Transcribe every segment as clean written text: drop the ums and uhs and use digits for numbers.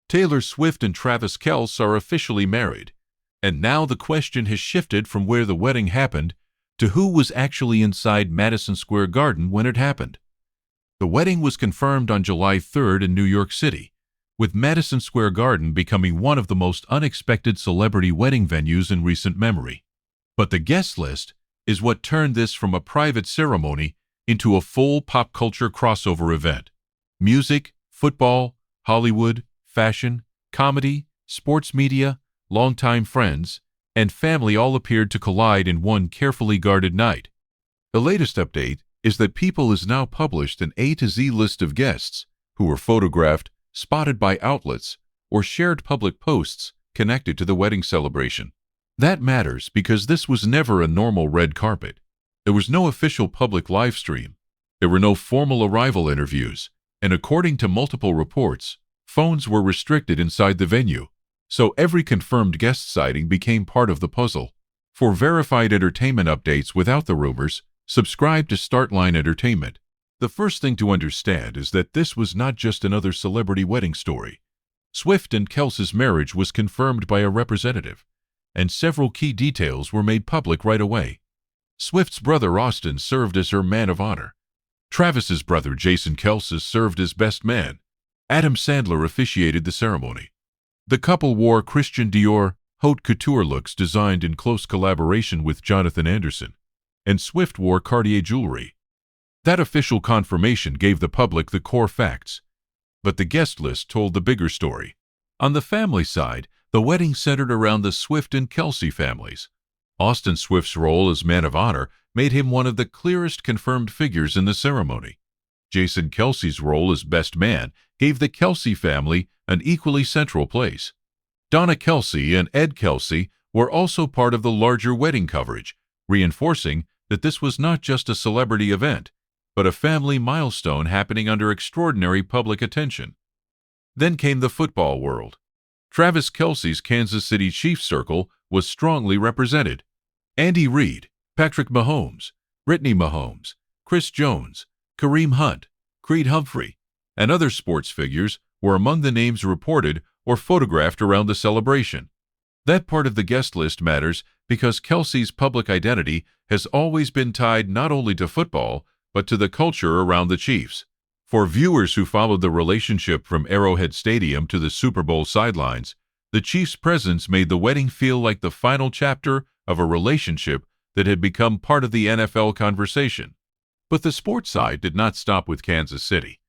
Taylor Swift and Travis Kelce are officially married, and now the question has shifted from where the wedding happened to who was actually inside Madison Square Garden when it happened. The wedding was confirmed on July 3rd in New York City, with Madison Square Garden becoming one of the most unexpected celebrity wedding venues in recent memory. But the guest list is what turned this from a private ceremony into a full pop culture crossover event. Music, football, Hollywood, fashion, comedy, sports media, longtime friends, and family all appeared to collide in one carefully guarded night. The latest update is that People has now published an A to Z list of guests who were photographed, spotted by outlets, or shared public posts connected to the wedding celebration. That matters because this was never a normal red carpet. There was no official public live stream. There were no formal arrival interviews, and according to multiple reports, phones were restricted inside the venue, so every confirmed guest sighting became part of the puzzle. For verified entertainment updates without the rumors, subscribe to Startline Entertainment. The first thing to understand is that this was not just another celebrity wedding story. Swift and Kelce's marriage was confirmed by a representative, and several key details were made public right away. Swift's brother Austin served as her man of honor. Travis's brother Jason Kelce served as best man. Adam Sandler officiated the ceremony. The couple wore Christian Dior haute couture looks designed in close collaboration with Jonathan Anderson, and Swift wore Cartier jewelry. That official confirmation gave the public the core facts, but the guest list told the bigger story. On the family side, the wedding centered around the Swift and Kelce families. Austin Swift's role as man of honor made him one of the clearest confirmed figures in the ceremony. Jason Kelce's role as best man gave the Kelce family an equally central place. Donna Kelce and Ed Kelce were also part of the larger wedding coverage, reinforcing that this was not just a celebrity event, but a family milestone happening under extraordinary public attention. Then came the football world. Travis Kelce's Kansas City Chiefs circle was strongly represented. Andy Reid, Patrick Mahomes, Brittany Mahomes, Chris Jones, Kareem Hunt, Creed Humphrey, and other sports figures were among the names reported or photographed around the celebration. That part of the guest list matters because Kelce's public identity has always been tied not only to football, but to the culture around the Chiefs. For viewers who followed the relationship from Arrowhead Stadium to the Super Bowl sidelines, the Chiefs' presence made the wedding feel like the final chapter of a relationship that had become part of the NFL conversation. But the sports side did not stop with Kansas City.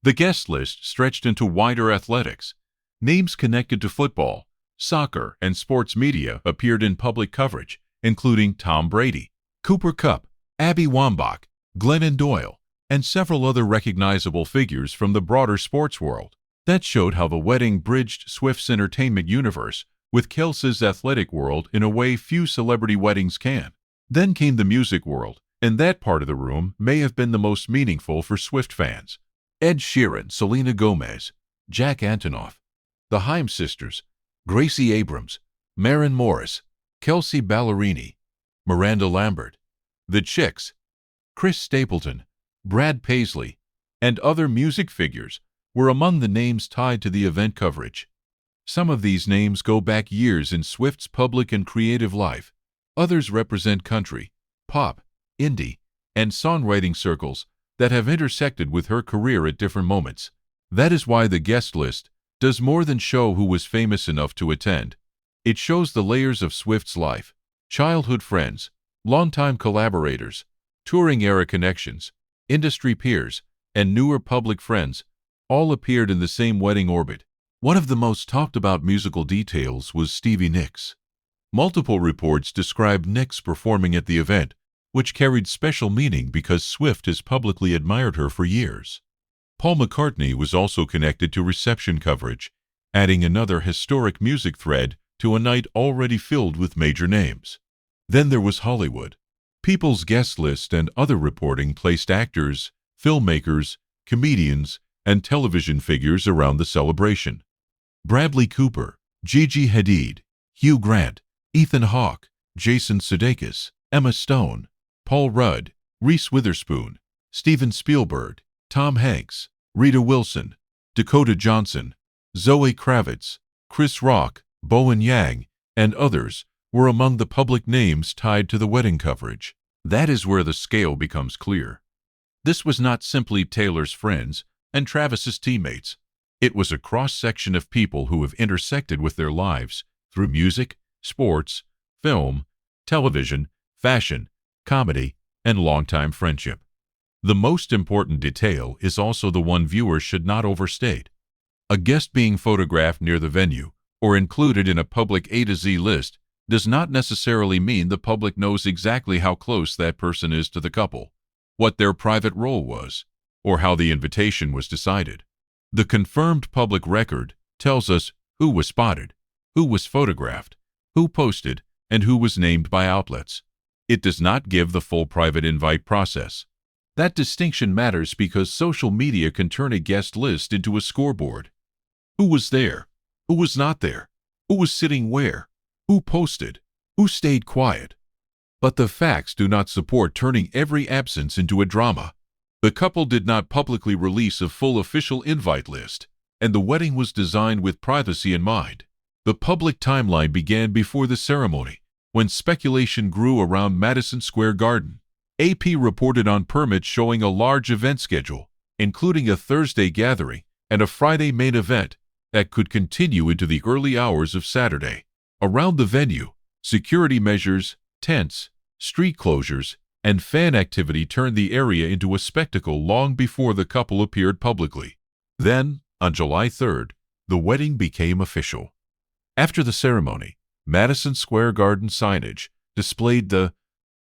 The guest list stretched into wider athletics. Names connected to football, soccer, and sports media appeared in public coverage, including Tom Brady, Cooper Kupp, Abby Wambach, Glennon Doyle, and several other recognizable figures from the broader sports world. That showed how the wedding bridged Swift's entertainment universe with Kelce's athletic world in a way few celebrity weddings can. Then came the music world, and that part of the room may have been the most meaningful for Swift fans. Ed Sheeran, Selena Gomez, Jack Antonoff, the Haim sisters, Gracie Abrams, Maren Morris, Kelsey Ballerini, Miranda Lambert, The Chicks, Chris Stapleton, Brad Paisley, and other music figures were among the names tied to the event coverage. Some of these names go back years in Swift's public and creative life. Others represent country, pop, indie, and songwriting circles that have intersected with her career at different moments. That is why the guest list does more than show who was famous enough to attend. It shows the layers of Swift's life: childhood friends, longtime collaborators, touring-era connections, industry peers, and newer public friends all appeared in the same wedding orbit. One of the most talked-about musical details was Stevie Nicks. Multiple reports described Nicks performing at the event, which carried special meaning because Swift has publicly admired her for years. Paul McCartney was also connected to reception coverage, adding another historic music thread to a night already filled with major names. Then there was Hollywood. People's guest list and other reporting placed actors, filmmakers, comedians, and television figures around the celebration. Bradley Cooper, Gigi Hadid, Hugh Grant, Ethan Hawke, Jason Sudeikis, Emma Stone, Paul Rudd, Reese Witherspoon, Steven Spielberg, Tom Hanks, Rita Wilson, Dakota Johnson, Zoe Kravitz, Chris Rock, Bowen Yang, and others were among the public names tied to the wedding coverage. That is where the scale becomes clear. This was not simply Taylor's friends and Travis's teammates. It was a cross-section of people who have intersected with their lives through music, sports, film, television, fashion, comedy, and longtime friendship. The most important detail is also the one viewers should not overstate. A guest being photographed near the venue or included in a public A to Z list does not necessarily mean the public knows exactly how close that person is to the couple, what their private role was, or how the invitation was decided. The confirmed public record tells us who was spotted, who was photographed, who posted, and who was named by outlets. It does not give the full private invite process. That distinction matters because social media can turn a guest list into a scoreboard. Who was there? Who was not there? Who was sitting where? Who posted? Who stayed quiet? But the facts do not support turning every absence into a drama. The couple did not publicly release a full official invite list, and the wedding was designed with privacy in mind. The public timeline began before the ceremony, when speculation grew around Madison Square Garden. AP reported on permits showing a large event schedule, including a Thursday gathering and a Friday main event that could continue into the early hours of Saturday. Around the venue, security measures, tents, street closures, and fan activity turned the area into a spectacle long before the couple appeared publicly. Then, on July 3rd, the wedding became official. After the ceremony, Madison Square Garden signage displayed the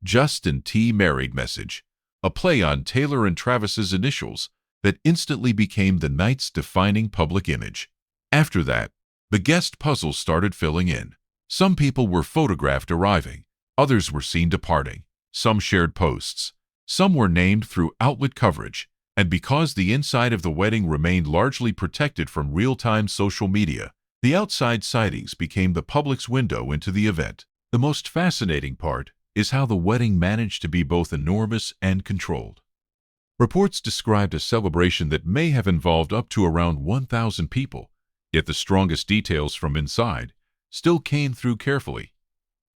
Justin T. Married message, a play on Taylor and Travis's initials that instantly became the night's defining public image. After that, the guest puzzles started filling in. Some people were photographed arriving, others were seen departing, some shared posts, some were named through outlet coverage, and because the inside of the wedding remained largely protected from real-time social media, the outside sightings became the public's window into the event. The most fascinating part is how the wedding managed to be both enormous and controlled. Reports described a celebration that may have involved up to around 1,000 people, yet the strongest details from inside still came through carefully.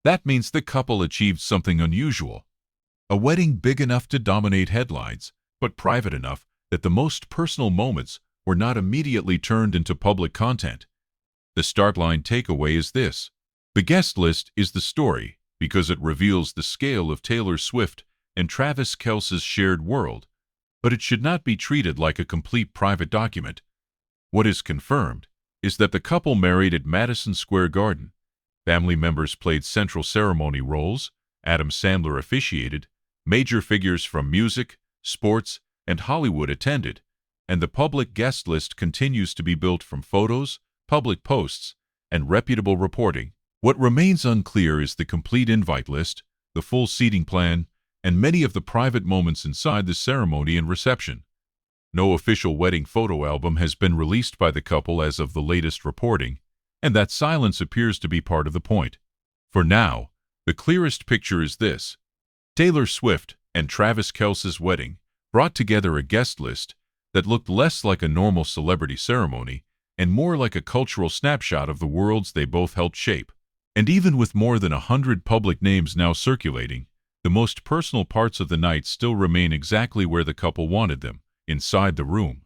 That means the couple achieved something unusual. A wedding big enough to dominate headlines, but private enough that the most personal moments were not immediately turned into public content. The start line takeaway is this: the guest list is the story because it reveals the scale of Taylor Swift and Travis Kelce's shared world, but it should not be treated like a complete private document. What is confirmed is that the couple married at Madison Square Garden. Family members played central ceremony roles, Adam Sandler officiated, major figures from music, sports, and Hollywood attended, and the public guest list continues to be built from photos, public posts, and reputable reporting. What remains unclear is the complete invite list, the full seating plan, and many of the private moments inside the ceremony and reception. No official wedding photo album has been released by the couple as of the latest reporting, and that silence appears to be part of the point. For now, the clearest picture is this: Taylor Swift and Travis Kelce's wedding brought together a guest list that looked less like a normal celebrity ceremony and more like a cultural snapshot of the worlds they both helped shape. And even with more than 100 public names now circulating, the most personal parts of the night still remain exactly where the couple wanted them, inside the room.